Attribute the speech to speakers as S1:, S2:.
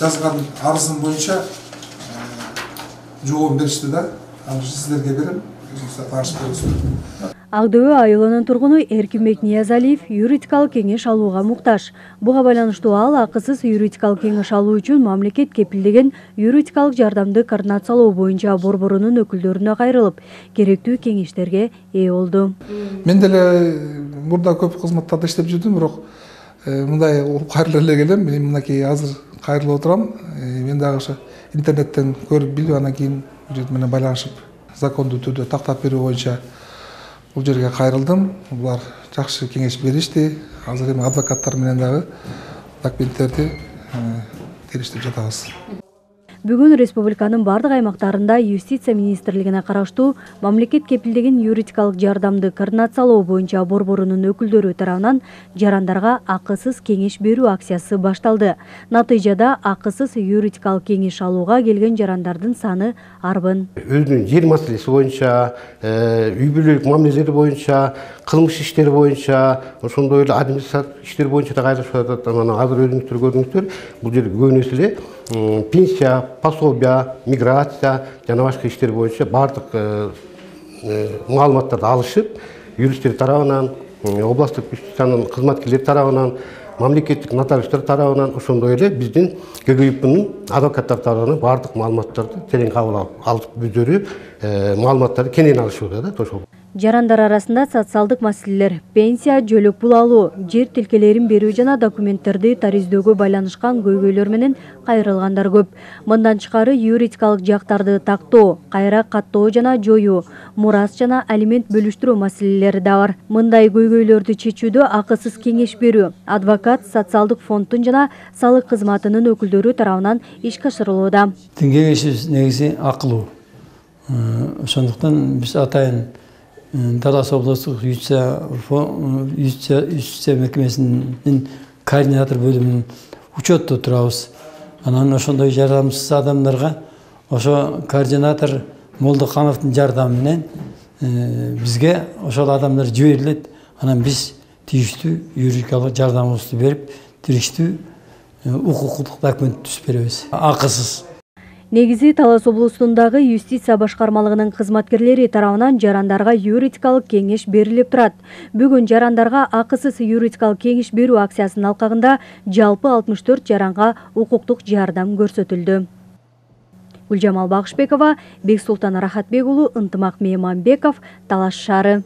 S1: жазған арызым бойынша жооп беришти да. Анан сиздерге берем. Танышып көрүңүздөр.
S2: Агдөө айылынын тургуну Эркинбек Ниязалиев юридикалык кеңеш алууга муктаж. Буга байланыштуу ал акысыз юридикалык кеңеш алуу үчүн мамлекет кепилдеген юридикалык жардамды координациялоо боюнча борборунун өкүлдөрүнө кайрылып, керектүү кеңештерге ээ болду.
S1: Мен деле мурда көп кызматтарда иштеп жүрдүм, бирок мындай кайрылып эле келем. Мен мынакей азыр кайрылып отурам. Мен дагы ошо интернеттен көрүп билип, анан кийин бул жер менен байланышып, закондуу түрдө тактап берүү боюнча бул жерге кайрылдым. Булар жакшы кеңеш беришти. Азыр эми адвокаттар менен дагы документтерди териштирип жатабыз.
S2: Бүгүн республиканын бардык аймактарында юстиция министрлигине караштуу мамлекет кепилдеген юридикалык жардамды координациялоо боюнча борборунун өкүлдөрү тарабынан жарандарга акысыз кеңеш берүү акциясы башталды. Натыйжада акысыз юридикалык кеңеш алууга келген жарандардын саны арбын.
S3: Өзүнүн жер маселеси боюнча, үй бүлөлүк мамилелери боюнча, кылмыш иштери боюнча, ошондой эле административдик иштер боюнча да кайрылышып атат. Азыр өзүңүздөр көрдүңүздөр, бул жерде көбүнесе эле пенсия, пособия, миграция жана башка иштер боюнча бардык маалыматтарды алышып, юристтер тарабынан, областтык юстициянын кызматкерлери тарабынан, мамлекеттик нотариустар тарабынан, ошондой эле биздин КГИПнын адвокаттар тарабынан бардык маалыматтарды терең кабыл алып, өздөрү маалыматтарды кенен алышууда да ошол.
S2: Жарандар арасында социалдык маселелер, пенсия, жөлөк пул алуу, жер тилкелерин берүү жана документтерди тариздөөгө байланышкан көйгөйлөр менен кайрылгандар көп. Мындан тышкары юридикалык жактарды тактоо, кайра каттоо жана жоюу, мурас жана алимент бөлүштүрүү маселелери да бар. Мындай көйгөйлөрдү чечүүдө акысыз кеңеш берүү, адвокат, социалдык фонддун жана салык кызматынын өкүлдөрү тарабынан ишке ашырылууда.
S4: Кеңешибиз негизи акылуу. Ошондуктан биз атайын Талас областық юстиция мекемесinin координатор бөлімінің учетто турабыз. Анан ошондой жардамсыз адамдарга ошо координатор Молдокановдун жардамы менен бизге ошол адамдар жиберилет. Анан биз тийиштүү юридикалык жардамыбызды берип, тийиштүү укуктук документ түзүп беребиз. Акысыз.
S2: Негизи Талас облусундагы юстиция башкармалыгынын кызматкерлери тарабынан жарандарга юридикалык кеңеш берилип турат. Бүгүн жарандарга акысыз юридикалык кеңеш берүү акциясынын алкагында жалпы 64 жаранга укуктук жардам көрсөтүлдү. Гүлжамал Багышбекова, Бексултан Рахатбек уулу, Ынтымак Мейманбеков, Талас шаары.